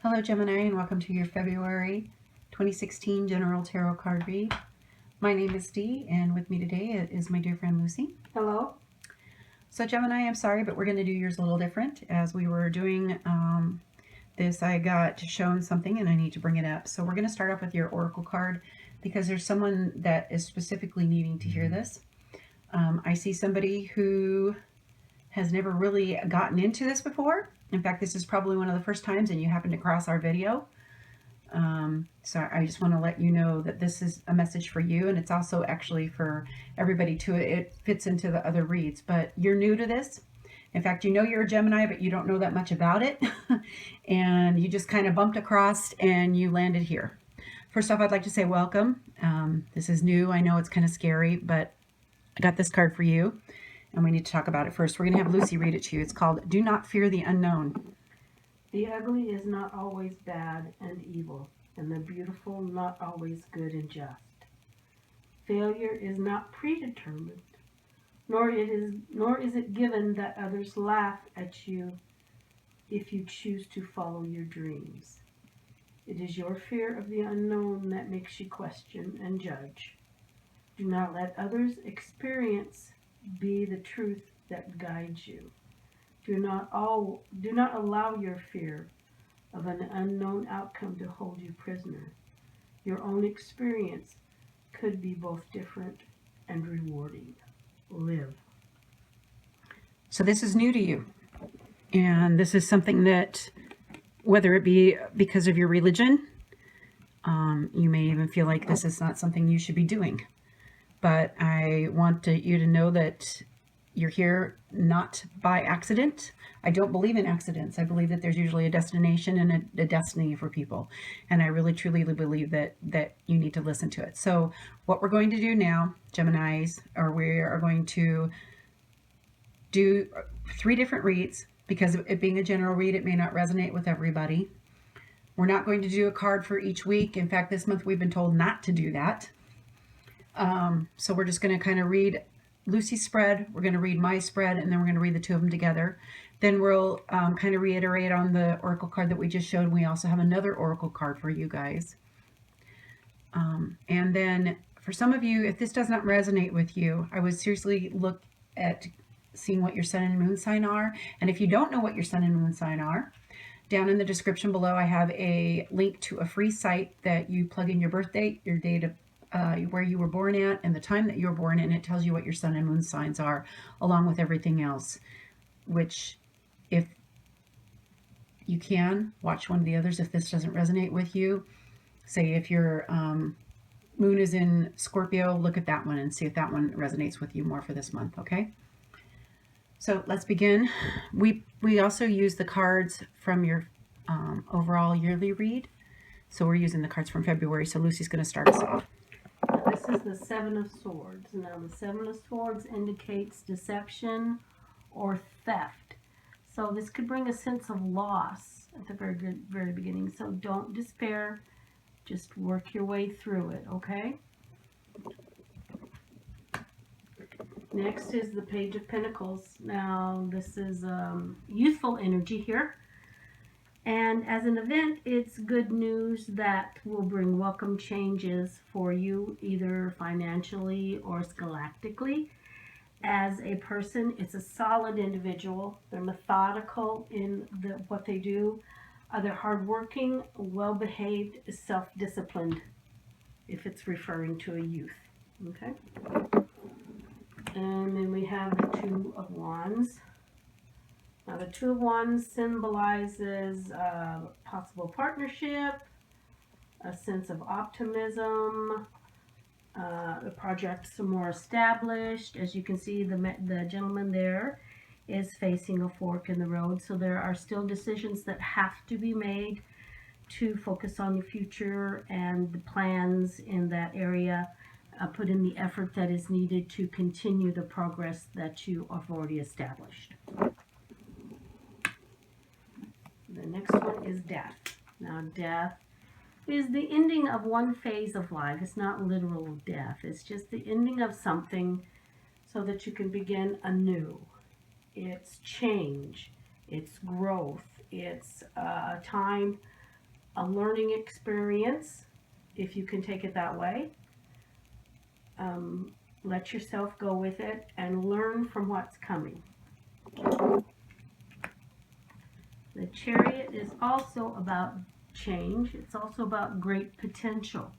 Hello Gemini, and welcome to your February 2016 General Tarot Card Read. My name is Dee, and with me today is my dear friend Lucy. Hello. So Gemini, I'm sorry, but we're going to do yours a little different. As we were doing this, I got shown something and I need to bring it up. So we're going to start off with your Oracle card because there's someone that is specifically needing to hear this. I see somebody who has never really gotten into this before. In fact, this is probably one of the first times and you happen to cross our video. So I just want to let you know that this is a message for you, and it's also actually for everybody too. It fits into the other reads, but you're new to this. In fact, you know you're a Gemini, but you don't know that much about it. And you just kind of bumped across and you landed here. First off, I'd like to say welcome. This is new. I know it's kind of scary, but I got this card for you, and we need to talk about it first. We're going to have Lucy read it to you. It's called Do Not Fear the Unknown. The ugly is not always bad and evil, and the beautiful not always good and just. Failure is not predetermined, nor is it given that others laugh at you if you choose to follow your dreams. It is your fear of the unknown that makes you question and judge. Do not let others' experience be the truth that guides you. Do not allow your fear of an unknown outcome to hold you prisoner. Your own experience could be both different and rewarding. Live. So this is new to you. And this is something that, whether it be because of your religion, you may even feel like this is not something you should be doing. But I want you to know that you're here not by accident. I don't believe in accidents. I believe that there's usually a destination and a destiny for people. And I really, truly believe that you need to listen to it. So what we're going to do now, Geminis, or we are going to do 3 different reads. Because of it being a general read, it may not resonate with everybody. We're not going to do a card for each week. In fact, this month we've been told not to do that. So we're just going to kind of read Lucy's spread, we're going to read my spread, and then we're going to read the 2 of them together. Then we'll kind of reiterate on the oracle card that we just showed. We also have another oracle card for you guys. And then for some of you, if this does not resonate with you, I would seriously look at seeing what your sun and moon sign are. And if you don't know what your sun and moon sign are, down in the description below, I have a link to a free site that you plug in your birth date, your date of where you were born at, and the time that you were born, and it tells you what your sun and moon signs are, along with everything else. Which, if you can, watch one of the others if this doesn't resonate with you. Say if your moon is in Scorpio, look at that one and see if that one resonates with you more for this month, okay? So let's begin. We also use the cards from your overall yearly read. So we're using the cards from February. So Lucy's going to start us off. This is the Seven of Swords. Now, the Seven of Swords indicates deception or theft. So this could bring a sense of loss at the very beginning. So don't despair. Just work your way through it, okay? Next is the Page of Pentacles. Now, this is youthful energy here. And as an event, it's good news that will bring welcome changes for you, either financially or scholastically. As a person, it's a solid individual. They're methodical in what they do. They're hardworking, well-behaved, self-disciplined, if it's referring to a youth. Okay? And then we have the Two of Wands. Now, the Two of Wands symbolizes possible partnership, a sense of optimism, the project's more established. As you can see, the gentleman there is facing a fork in the road. So there are still decisions that have to be made to focus on the future and the plans in that area. Put in the effort that is needed to continue the progress that you have already established. The next one is death. Now, death is the ending of one phase of life. It's not literal death. It's just the ending of something so that you can begin anew. It's change. It's growth. It's a time a learning experience, if you can take it that way. Let yourself go with it and learn from what's coming. The Chariot is also about change. It's also about great potential.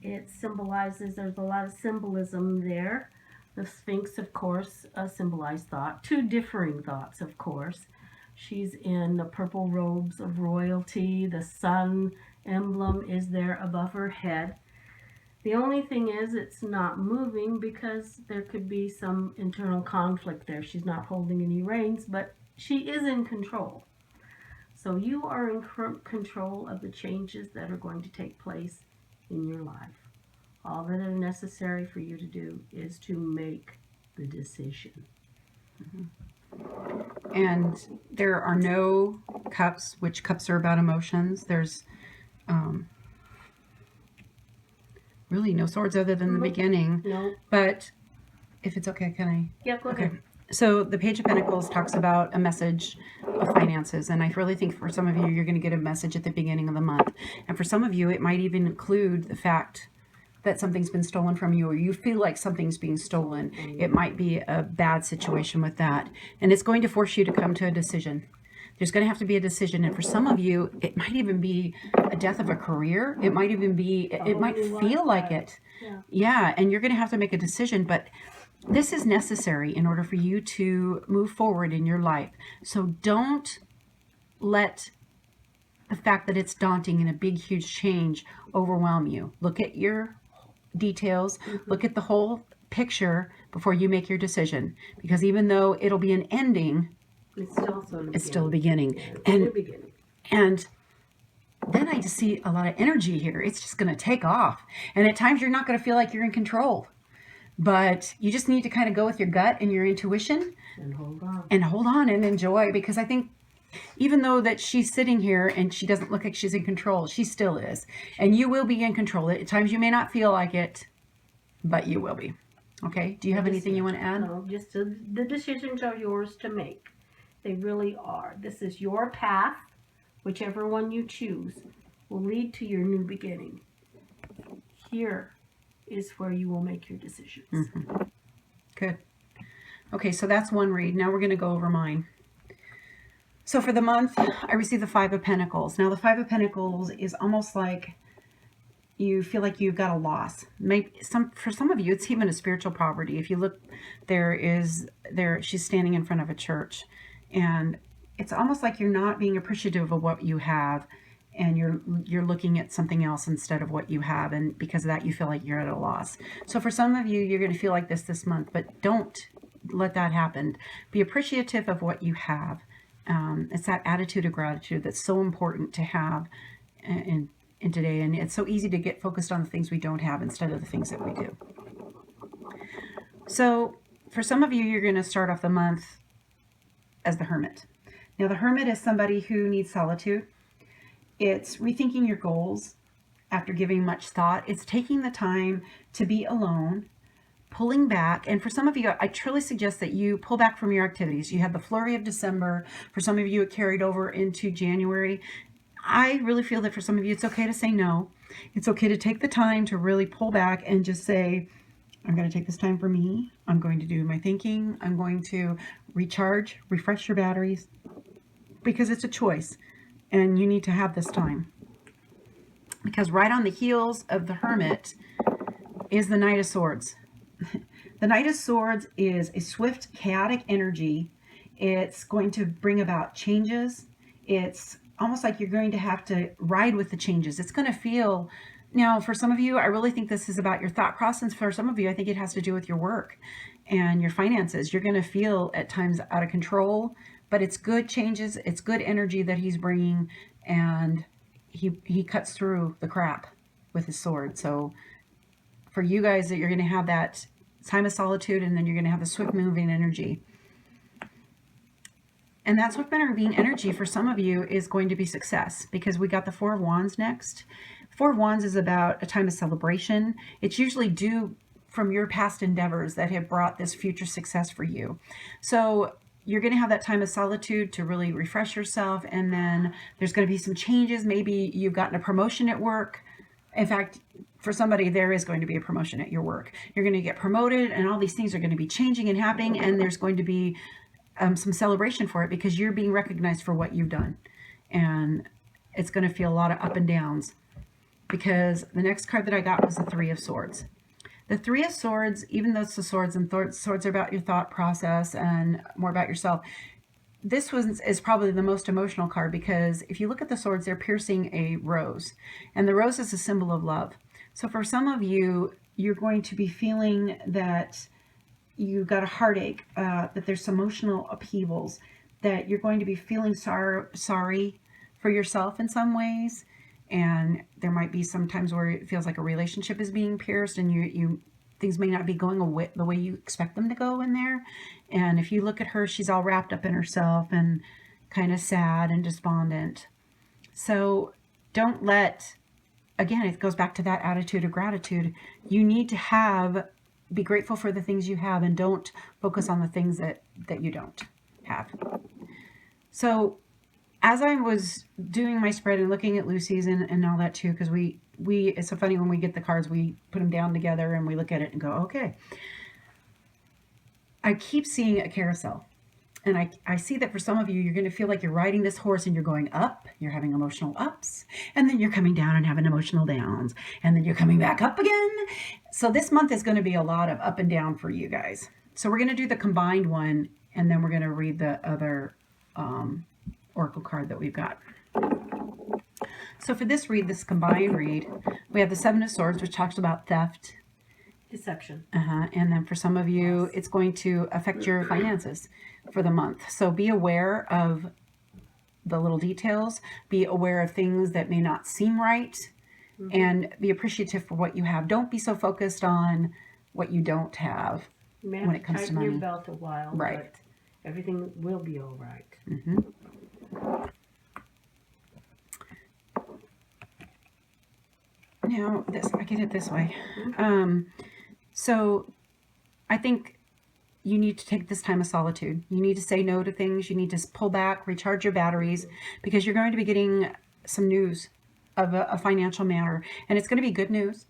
It symbolizes, there's a lot of symbolism there. The Sphinx, of course, symbolized thought. Two differing thoughts, of course. She's in the purple robes of royalty. The sun emblem is there above her head. The only thing is, it's not moving because there could be some internal conflict there. She's not holding any reins, but she is in control. So you are in control of the changes that are going to take place in your life. All that are necessary for you to do is to make the decision. And there are no cups, which cups are about emotions. There's really no swords other than the beginning. No. But if it's okay, can I? Yeah, go ahead. So the Page of Pentacles talks about a message of finances. And I really think for some of you, you're going to get a message at the beginning of the month. And for some of you, it might even include the fact that something's been stolen from you, or you feel like something's being stolen. It might be a bad situation with that. And it's going to force you to come to a decision. There's going to have to be a decision. And for some of you, it might even be a death of a career. It might even be, it might feel like it. Yeah, and you're going to have to make a decision. But this is necessary in order for you to move forward in your life. So don't let the fact that it's daunting and a big, huge change overwhelm you. Look at your details. Look at the whole picture before you make your decision. Because even though it'll be an ending, it's still a beginning. And then I just see a lot of energy here. It's just going to take off. And at times you're not going to feel like you're in control. But you just need to kind of go with your gut and your intuition. And hold on and enjoy. Because I think even though that she's sitting here and she doesn't look like she's in control, she still is. And you will be in control. At times you may not feel like it, but you will be. Okay? Do you have anything you want to add? No, just the decisions are yours to make. They really are. This is your path. Whichever one you choose will lead to your new beginning. Here is where you will make your decisions. Good. Okay, so that's one read. Now we're going to go over mine. So for the month, I received the Five of Pentacles. Now the Five of Pentacles is almost like you feel like you've got a loss. Maybe for some of you, it's even a spiritual poverty. If you look, she's standing in front of a church, and it's almost like you're not being appreciative of what you have, and you're looking at something else instead of what you have, and because of that, you feel like you're at a loss. So for some of you, you're going to feel like this month, but don't let that happen. Be appreciative of what you have. It's that attitude of gratitude that's so important to have in today, and it's so easy to get focused on the things we don't have instead of the things that we do. So for some of you, you're going to start off the month as the Hermit. Now the Hermit is somebody who needs solitude. It's rethinking your goals after giving much thought. It's taking the time to be alone, pulling back. And for some of you, I truly suggest that you pull back from your activities. You had the flurry of December. For some of you, it carried over into January. I really feel that for some of you, it's okay to say no. It's okay to take the time to really pull back and just say, I'm going to take this time for me. I'm going to do my thinking. I'm going to recharge, refresh your batteries, because it's a choice and you need to have this time. Because right on the heels of the Hermit is the Knight of Swords. The Knight of Swords is a swift, chaotic energy. It's going to bring about changes. It's almost like you're going to have to ride with the changes. It's going to feel, now for some of you, I really think this is about your thought process. For some of you, I think it has to do with your work and your finances. You're going to feel at times out of control, but it's good changes. It's good energy that he's bringing, and he cuts through the crap with his sword. So for you guys, that you're going to have that time of solitude, and then you're going to have the swift moving energy. And that swift moving energy for some of you is going to be success, because we got the Four of Wands next. Four of Wands is about a time of celebration. It's usually due from your past endeavors that have brought this future success for you. So you're going to have that time of solitude to really refresh yourself. And then there's going to be some changes. Maybe you've gotten a promotion at work. In fact, for somebody, there is going to be a promotion at your work. You're going to get promoted, and all these things are going to be changing and happening. And there's going to be some celebration for it because you're being recognized for what you've done. And it's going to feel a lot of up and downs, because the next card that I got was the Three of Swords. The Three of Swords, even though it's the swords, and swords are about your thought process and more about yourself, this is probably the most emotional card, because if you look at the swords, they're piercing a rose, and the rose is a symbol of love. So for some of you, you're going to be feeling that you got a heartache, that there's some emotional upheavals, that you're going to be feeling sorry for yourself in some ways. And there might be some times where it feels like a relationship is being pierced, and you things may not be going away the way you expect them to go in there. And if you look at her, she's all wrapped up in herself and kind of sad and despondent. So don't let, again, it goes back to that attitude of gratitude. You need to be grateful for the things you have, and don't focus on the things that you don't have. So as I was doing my spread and looking at Lucy's and all that too, because we it's so funny when we get the cards, we put them down together and we look at it and go, okay. I keep seeing a carousel. And I see that for some of you, you're going to feel like you're riding this horse and you're going up, you're having emotional ups, and then you're coming down and having emotional downs, and then you're coming back up again. So this month is going to be a lot of up and down for you guys. So we're going to do the combined one, and then we're going to read the other oracle card that we've got. So for this combined read, we have the Seven of Swords, which talks about theft. Deception. And then for some of you, it's going to affect your finances for the month. So be aware of the little details. Be aware of things that may not seem right. And be appreciative for what you have. Don't be so focused on what you don't have when it comes to money. Tighten your belt a while, right? But everything will be all right. Mm-hmm. Now, I get it this way. So I think you need to take this time of solitude. You need to say no to things. You need to pull back, recharge your batteries, because you're going to be getting some news of a financial matter. And it's going to be good news,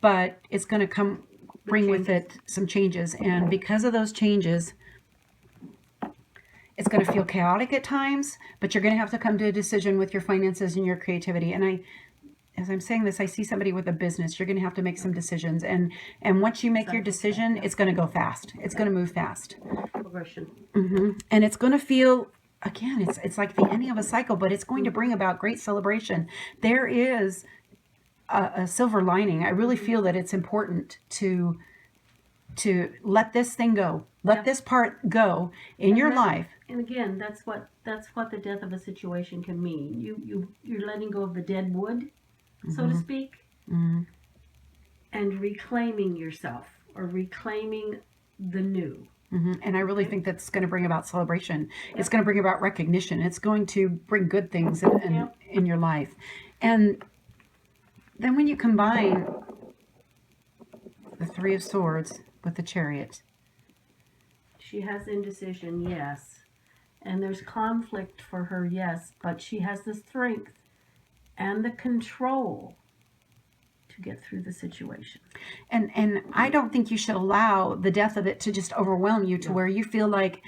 but it's going to bring with it some changes. And because of those changes, it's going to feel chaotic at times, but you're going to have to come to a decision with your finances and your creativity. And as I'm saying this, I see somebody with a business. You're going to have to make some decisions. And once you make your decision, it's going to go fast. It's going to move fast. Progression. And it's going to feel, again, it's like the ending of a cycle, but it's going to bring about great celebration. There is a silver lining. I really feel that it's important to let this thing go. Let this part go in your life. And again, that's what the death of a situation can mean. You're letting go of the dead wood, so to speak, and reclaiming yourself, or reclaiming the new. And I really think that's going to bring about celebration. It's going to bring about recognition. It's going to bring good things in your life. And then when you combine the Three of Swords with the Chariot, she has indecision, yes. And there's conflict for her, yes. But she has the strength and the control to get through the situation. And I don't think you should allow the death of it to just overwhelm you to where you feel like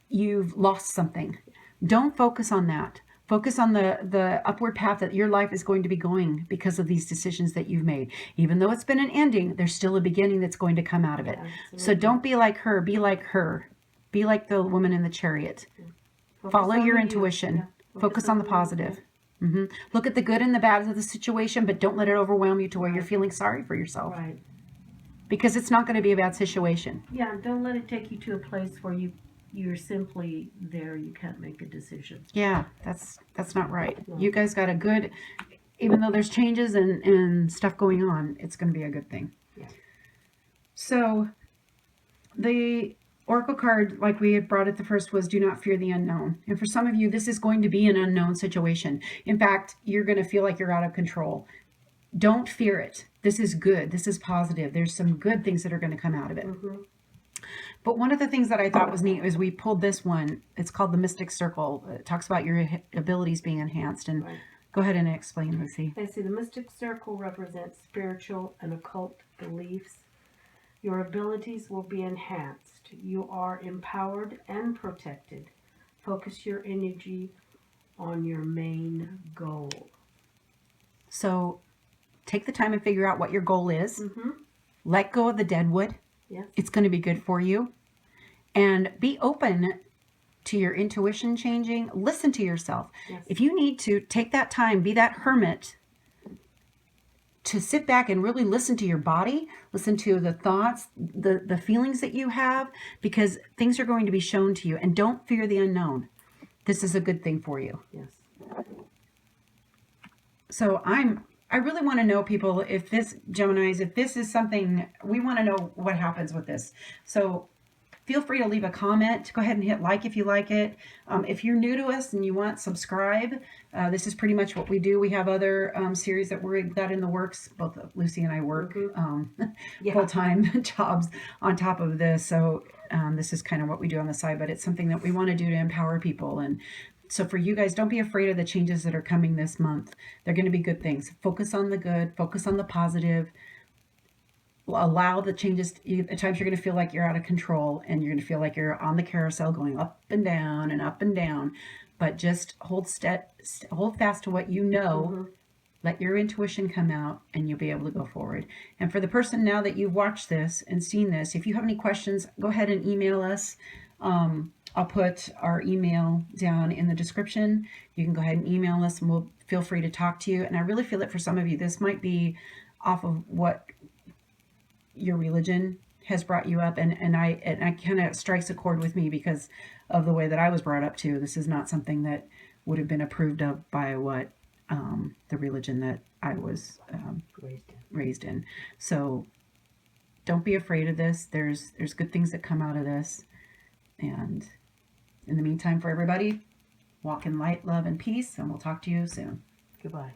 you've lost something. Don't focus on that. Focus on the upward path that your life is going to be going because of these decisions that you've made. Even though it's been an ending, there's still a beginning that's going to come out of it. Absolutely. So don't be like her. Be like her. Be like the woman in the chariot. Follow your intuition. Focus on the positive. Look at the good and the bad of the situation, but don't let it overwhelm you to where you're feeling sorry for yourself. Right. Because it's not going to be a bad situation. Yeah, don't let it take you to a place where you're simply there. You can't make a decision. Yeah, that's not right. No. You guys got a good, even though there's changes and stuff going on, it's going to be a good thing. Yeah. So the Oracle card, like we had brought it the first, was do not fear the unknown. And for some of you, this is going to be an unknown situation. In fact, you're going to feel like you're out of control. Don't fear it. This is good. This is positive. There's some good things that are going to come out of it. But one of the things that I thought was neat is we pulled this one. It's called the Mystic Circle. It talks about your abilities being enhanced. And Right. go ahead and explain, Lucy. I see the mystic circle represents spiritual and occult beliefs. Your abilities will be enhanced. You are empowered and protected. Focus your energy on your main goal. So take the time and figure out what your goal is. Mm-hmm. Let go of the deadwood. Yes. It's going to be good for you. And be open to your intuition changing. Listen to yourself. Yes. If you need to, take that time, be that hermit to sit back and really listen to your body, listen to the thoughts, the feelings that you have, because things are going to be shown to you. And don't fear the unknown. This is a good thing for you. Yes. So I really want to know, people, if this, Geminis, if this is something, we want to know what happens with this. So feel free to leave a comment. Go ahead and hit like if you like it. If you're new to us and you want, subscribe. This is pretty much what we do. We have other series that we've got in the works. Both Lucy and I work Yeah. full-time jobs on top of this. So this is kind of what we do on the side, but it's something that we want to do to empower people. And so for you guys, don't be afraid of the changes that are coming this month. They're going to be good things. Focus on the good. Focus on the positive. Allow the changes. At times you're going to feel like you're out of control and you're going to feel like you're on the carousel going up and down and up and down. But just hold fast to what you know. Mm-hmm. Let your intuition come out and you'll be able to go forward. And for the person now that you've watched this and seen this, if you have any questions, go ahead and email us. I'll put our email down in the description. You can go ahead and email us and we'll feel free to talk to you. And I really feel that for some of you, this might be off of what your religion has brought you up. And I kind of strikes a chord with me because of the way that I was brought up too. This is not something that would have been approved of by what the religion that I was raised in. So don't be afraid of this. There's good things that come out of this. And in the meantime, for everybody, walk in light, love, and peace, and we'll talk to you soon. Goodbye.